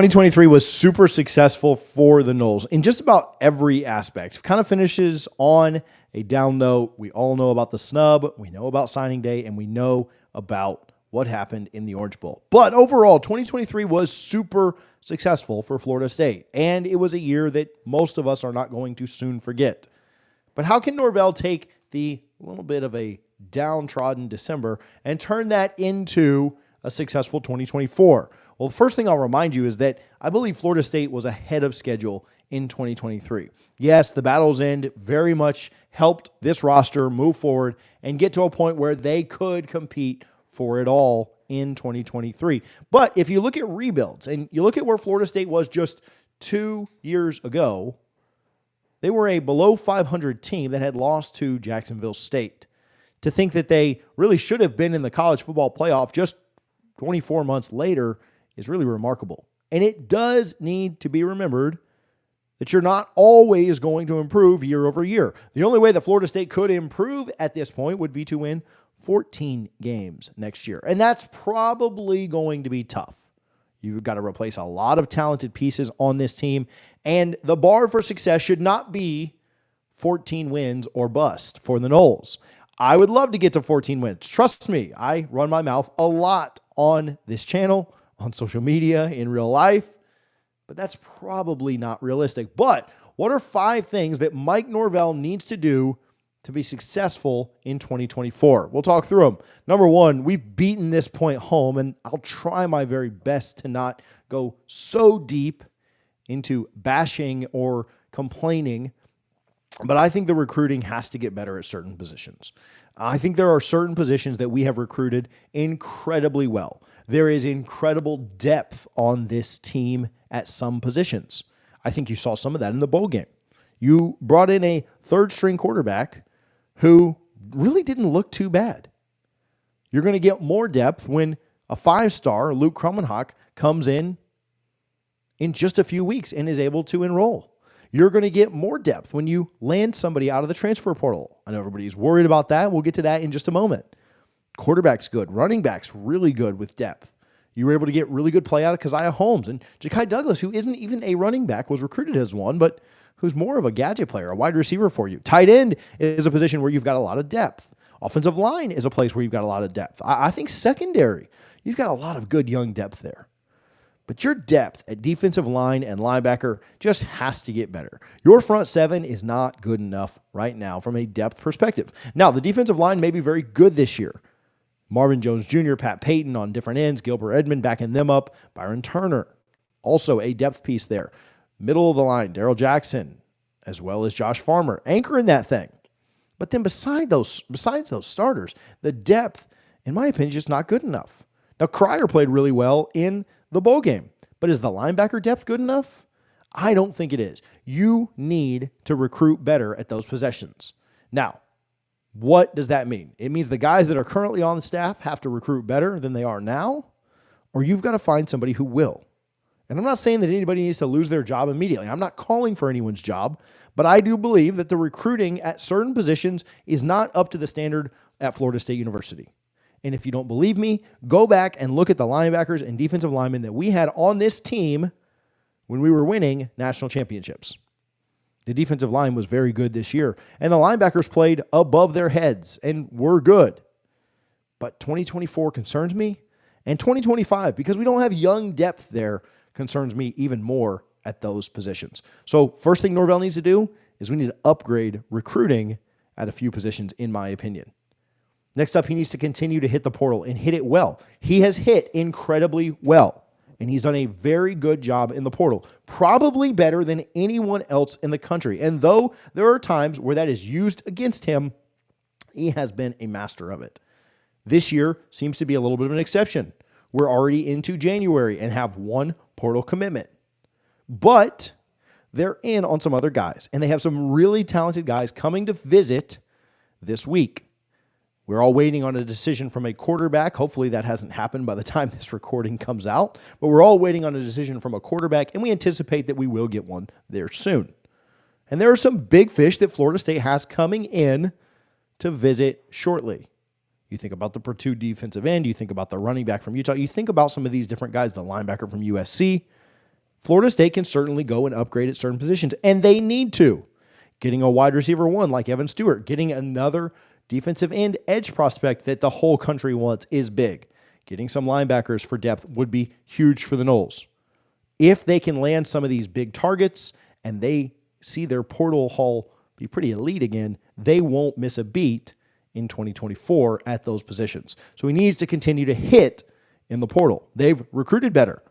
2023 was super successful for the Noles in just about every aspect. Kind of finishes on a down note. We all know about the snub, we know about signing day, and we know about what happened in the Orange Bowl. But overall, 2023 was super successful for Florida State, and it was a year that most of us are not going to soon forget. But how can Norvell take the little bit of a downtrodden December and turn that into a successful 2024? Well, the first thing I'll remind you is that I believe Florida State was ahead of schedule in 2023. Yes, the battle's end very much helped this roster move forward and get to a point where they could compete for it all in 2023. But if you look at rebuilds and you look at where Florida State was just 2 years ago, they were a below 500 team that had lost to Jacksonville State. To think that they really should have been in the college football playoff just 24 months later is really remarkable. And it does need to be remembered that you're not always going to improve year over year. The only way that Florida State could improve at this point would be to win 14 games next year. And that's probably going to be tough. You've got to replace a lot of talented pieces on this team. And the bar for success should not be 14 wins or bust for the Noles. I would love to get to 14 wins. Trust me, I run my mouth a lot on this channel, on social media, in real life, but that's probably not realistic. But what are 5 things that Mike Norvell needs to do to be successful in 2024? We'll talk through them. Number 1, we've beaten this point home, and I'll try my very best to not go so deep into bashing or complaining, but I think the recruiting has to get better at certain positions. I think there are certain positions that we have recruited incredibly well. There is incredible depth on this team at some positions. I think you saw some of that in the bowl game. You brought in a third-string quarterback who really didn't look too bad. You're going to get more depth when a 5-star, Luke Krummenhoek, comes in just a few weeks and is able to enroll. You're going to get more depth when you land somebody out of the transfer portal. I know everybody's worried about that. We'll get to that in just a moment. Quarterback's good. Running back's really good with depth. You were able to get really good play out of Keziah Holmes. And Ja'Kai Douglas, who isn't even a running back, was recruited as one, but who's more of a gadget player, a wide receiver for you. Tight end is a position where you've got a lot of depth. Offensive line is a place where you've got a lot of depth. I think secondary, you've got a lot of good young depth there. But your depth at defensive line and linebacker just has to get better. Your front 7 is not good enough right now from a depth perspective. Now, the defensive line may be very good this year. Marvin Jones Jr., Pat Payton on different ends, Gilbert Edmond backing them up, Byron Turner, also a depth piece there. Middle of the line, Darrell Jackson, as well as Josh Farmer, anchoring that thing. But then besides those starters, the depth, in my opinion, is just not good enough. Now, Cryer played really well in the bowl game, but is the linebacker depth good enough? I don't think it is. You need to recruit better at those possessions. Now, what does that mean? It means the guys that are currently on the staff have to recruit better than they are now, or you've got to find somebody who will. And I'm not saying that anybody needs to lose their job immediately. I'm not calling for anyone's job, but I do believe that the recruiting at certain positions is not up to the standard at Florida State University. And if you don't believe me, go back and look at the linebackers and defensive linemen that we had on this team when we were winning national championships. The defensive line was very good this year, and the linebackers played above their heads and were good. But 2024 concerns me, and 2025, because we don't have young depth there, concerns me even more at those positions. So first thing Norvell needs to do is we need to upgrade recruiting at a few positions, in my opinion. Next up, he needs to continue to hit the portal and hit it well. He has hit incredibly well, and he's done a very good job in the portal, probably better than anyone else in the country. And though there are times where that is used against him, he has been a master of it. This year seems to be a little bit of an exception. We're already into January and have one portal commitment. But they're in on some other guys, and they have some really talented guys coming to visit this week. We're all waiting on a decision from a quarterback. Hopefully that hasn't happened by the time this recording comes out, but we're all waiting on a decision from a quarterback, and we anticipate that we will get one there soon. And there are some big fish that Florida State has coming in to visit shortly. You think about the Purdue defensive end. You think about the running back from Utah. You think about some of these different guys, the linebacker from USC. Florida State can certainly go and upgrade at certain positions, and they need to. Getting a wide receiver one like Evan Stewart, getting another defensive end edge prospect that the whole country wants is big. Getting some linebackers for depth would be huge for the Noles. If they can land some of these big targets and they see their portal haul be pretty elite again, they won't miss a beat in 2024 at those positions. So he needs to continue to hit in the portal. They've recruited better,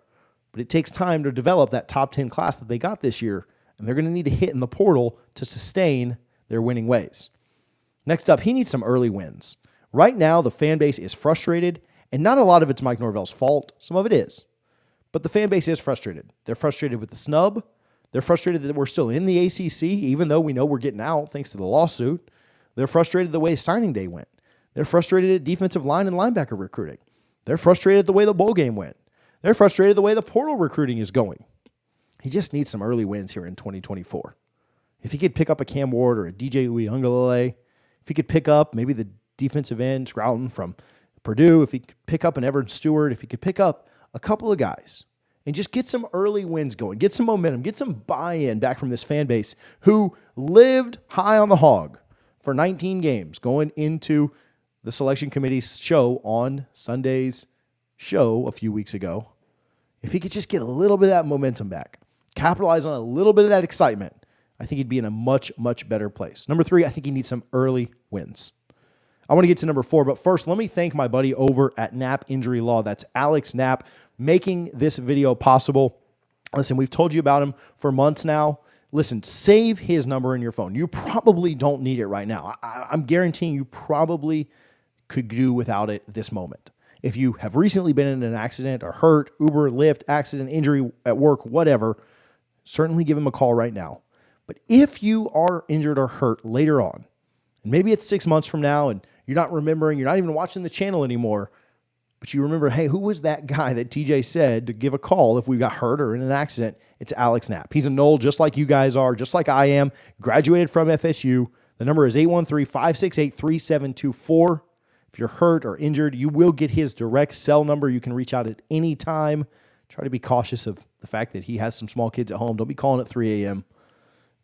but it takes time to develop that top 10 class that they got this year, and they're going to need to hit in the portal to sustain their winning ways. Next up, he needs some early wins. Right now, the fan base is frustrated, and not a lot of it's Mike Norvell's fault. Some of it is. But the fan base is frustrated. They're frustrated with the snub. They're frustrated that we're still in the ACC, even though we know we're getting out thanks to the lawsuit. They're frustrated the way signing day went. They're frustrated at defensive line and linebacker recruiting. They're frustrated the way the bowl game went. They're frustrated the way the portal recruiting is going. He just needs some early wins here in 2024. If he could pick up a Cam Ward or a DJ Uiagalelei, if he could pick up maybe the defensive end, Scrouton from Purdue, if he could pick up an Evan Stewart, if he could pick up a couple of guys and just get some early wins going, get some momentum, get some buy-in back from this fan base who lived high on the hog for 19 games going into the selection committee's show on Sunday's show a few weeks ago. If he could just get a little bit of that momentum back, capitalize on a little bit of that excitement, I think he'd be in a much, much better place. Number 3, I think he needs some early wins. I want to get to number 4, but first, let me thank my buddy over at Knapp Injury Law. That's Alex Knapp, making this video possible. Listen, we've told you about him for months now. Listen, save his number in your phone. You probably don't need it right now. I'm guaranteeing you probably could do without it this moment. If you have recently been in an accident or hurt, Uber, Lyft, accident, injury at work, whatever, certainly give him a call right now. But if you are injured or hurt later on, and maybe it's 6 months from now and you're not remembering, you're not even watching the channel anymore, but you remember, hey, who was that guy that TJ said to give a call if we got hurt or in an accident? It's Alex Knapp. He's a Nole just like you guys are, just like I am, graduated from FSU. The number is 813-568-3724. If you're hurt or injured, you will get his direct cell number. You can reach out at any time. Try to be cautious of the fact that he has some small kids at home. Don't be calling at 3 a.m.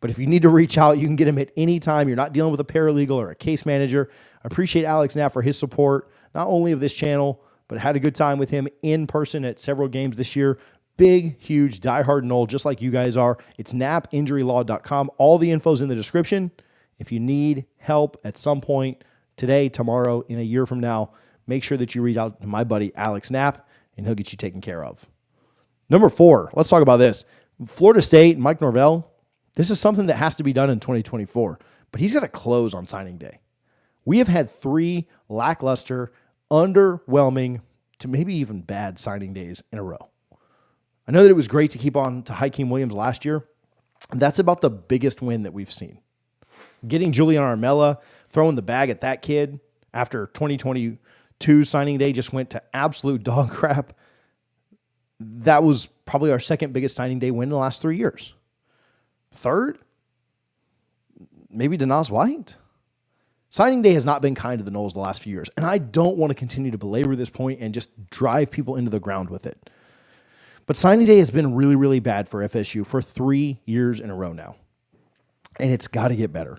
But if you need to reach out, you can get him at any time. You're not dealing with a paralegal or a case manager. I appreciate Alex Knapp for his support, not only of this channel, but had a good time with him in person at several games this year. Big, huge, diehard Nole, just like you guys are. It's knappinjurylaw.com. All the info's in the description. If you need help at some point today, tomorrow, in a year from now, make sure that you reach out to my buddy Alex Knapp, and he'll get you taken care of. Number 4, let's talk about this. Florida State, Mike Norvell, this is something that has to be done in 2024, but he's got to close on signing day. We have had 3 lackluster, underwhelming, to maybe even bad signing days in a row. I know that it was great to keep on to Hakeem Williams last year. And that's about the biggest win that we've seen. Getting Julian Armella, throwing the bag at that kid after 2022 signing day just went to absolute dog crap. That was probably our second biggest signing day win in the last 3 years. Third, maybe Denaz White. Signing day has not been kind to the Noles the last few years, and I don't want to continue to belabor this point and just drive people into the ground with it. But signing day has been really, really bad for FSU for 3 years in a row now, and it's got to get better.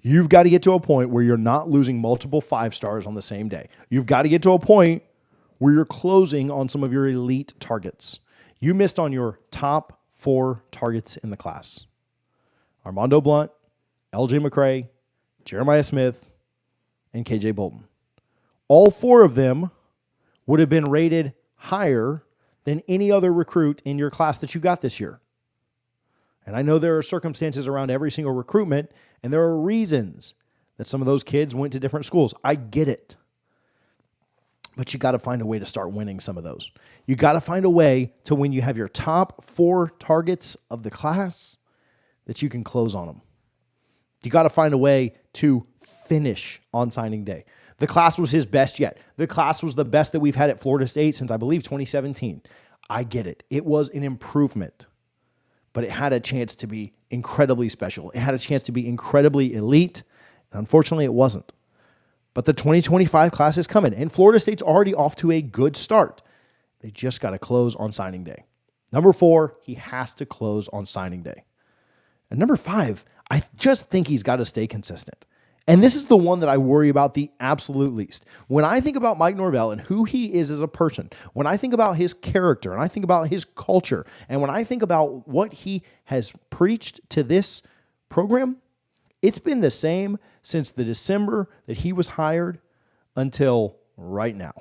You've got to get to a point where you're not losing multiple 5-stars on the same day. You've got to get to a point where you're closing on some of your elite targets. You missed on your top 4 targets in the class. Armando Blunt, LJ McCray, Jeremiah Smith, and KJ Bolton. All 4 of them would have been rated higher than any other recruit in your class that you got this year. And I know there are circumstances around every single recruitment, and there are reasons that some of those kids went to different schools. I get it. But you got to find a way to start winning some of those. You got to find a way to, when you have your top 4 targets of the class, that you can close on them. You got to find a way to finish on signing day. The class was his best yet. The class was the best that we've had at Florida State since, I believe, 2017. I get it. It was an improvement, but it had a chance to be incredibly special. It had a chance to be incredibly elite, and unfortunately, it wasn't. But the 2025 class is coming, and Florida State's already off to a good start. They just got to close on signing day. Number 4, he has to close on signing day. And number 5, I just think he's got to stay consistent. And this is the one that I worry about the absolute least. When I think about Mike Norvell and who he is as a person, when I think about his character and I think about his culture, and when I think about what he has preached to this program, it's been the same since the December that he was hired until right now.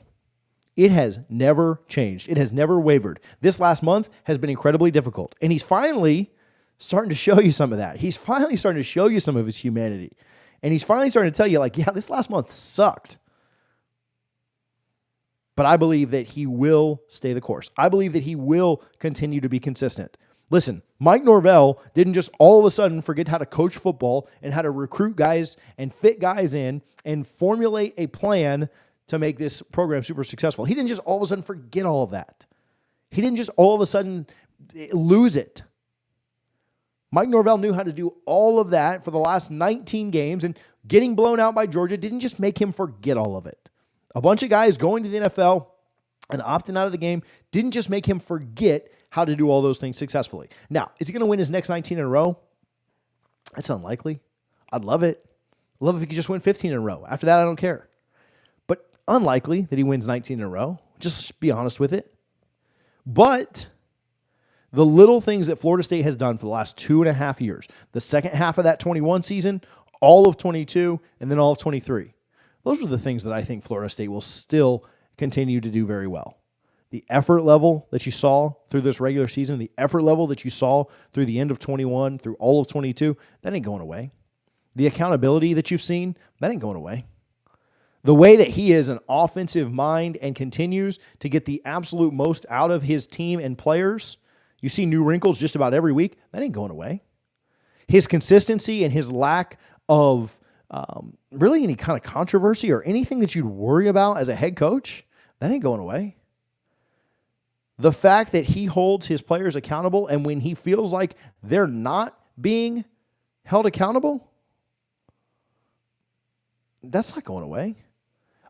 It has never changed. It has never wavered. This last month has been incredibly difficult. And he's finally starting to show you some of that. He's finally starting to show you some of his humanity. And he's finally starting to tell you, like, yeah, this last month sucked. But I believe that he will stay the course. I believe that he will continue to be consistent. Listen, Mike Norvell didn't just all of a sudden forget how to coach football and how to recruit guys and fit guys in and formulate a plan to make this program super successful. He didn't just all of a sudden forget all of that. He didn't just all of a sudden lose it. Mike Norvell knew how to do all of that for the last 19 games, and getting blown out by Georgia didn't just make him forget all of it. A bunch of guys going to the NFL and opting out of the game didn't just make him forget how to do all those things successfully. Now, is he going to win his next 19 in a row? That's unlikely. I'd love it. I'd love if he could just win 15 in a row. After that, I don't care. But unlikely that he wins 19 in a row. Just be honest with it. But the little things that Florida State has done for the last 2.5 years, the second half of that 21 season, all of 22, and then all of 23, those are the things that I think Florida State will still continue to do very well. The effort level that you saw through this regular season, the effort level that you saw through the end of 21, through all of 22, that ain't going away. The accountability that you've seen, that ain't going away. The way that he is an offensive mind and continues to get the absolute most out of his team and players, you see new wrinkles just about every week, that ain't going away. His consistency and his lack of really any kind of controversy or anything that you'd worry about as a head coach, that ain't going away. The fact that he holds his players accountable, and when he feels like they're not being held accountable, that's not going away.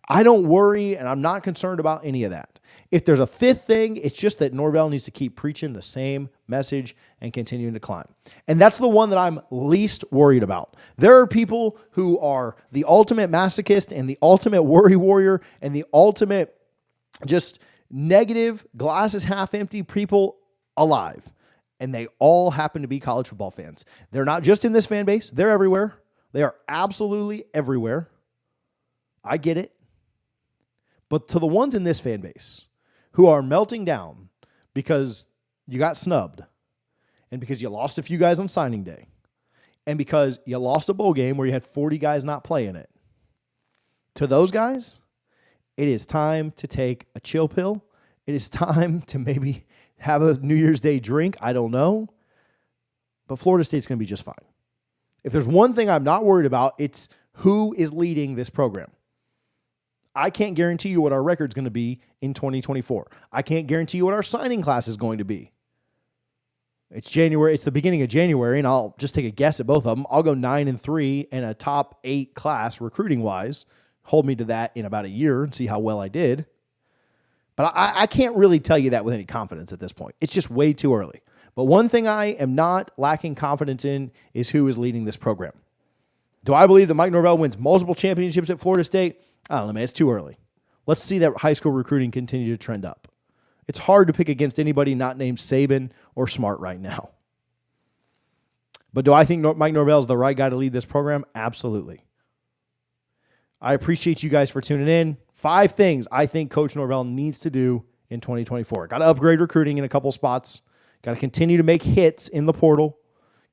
I don't worry, and I'm not concerned about any of that. If there's a fifth thing, it's just that Norvell needs to keep preaching the same message and continuing to climb. And that's the one that I'm least worried about. There are people who are the ultimate masochist and the ultimate worry warrior and the ultimate just negative, glasses half empty people alive. And they all happen to be college football fans. They're not just in this fan base. They're everywhere. They are absolutely everywhere. I get it. But to the ones in this fan base who are melting down because you got snubbed and because you lost a few guys on signing day and because you lost a bowl game where you had 40 guys not playing it, to those guys, it is time to take a chill pill. It is time to maybe have a New Year's Day drink. I don't know. But Florida State's going to be just fine. If there's one thing I'm not worried about, it's who is leading this program. I can't guarantee you what our record's going to be in 2024. I can't guarantee you what our signing class is going to be. It's January. It's the beginning of January, and I'll just take a guess at both of them. I'll go 9-3 in a top 8 class recruiting-wise. Hold me to that in about a year and see how well I did. But I can't really tell you that with any confidence at this point. It's just way too early. But one thing I am not lacking confidence in is who is leading this program. Do I believe that Mike Norvell wins multiple championships at Florida State? I don't know, man. It's too early. Let's see that high school recruiting continue to trend up. It's hard to pick against anybody not named Saban or Smart right now. But do I think Mike Norvell is the right guy to lead this program? Absolutely. I appreciate you guys for tuning in. 5 things I think Coach Norvell needs to do in 2024. Got to upgrade recruiting in a couple spots. Got to continue to make hits in the portal.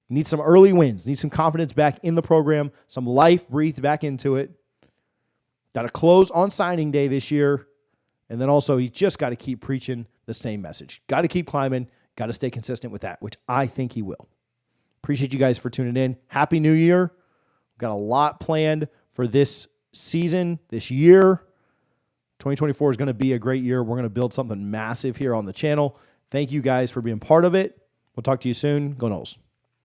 Need some early wins. Need some confidence back in the program. Some life breathed back into it. Got to close on signing day this year. And then also, he's just got to keep preaching the same message. Got to keep climbing. Got to stay consistent with that, which I think he will. Appreciate you guys for tuning in. Happy New Year. We've got a lot planned for this season, this year. 2024 is going to be a great year. We're going to build something massive here on the channel. Thank you guys for being part of it. We'll talk to you soon. Go Noles.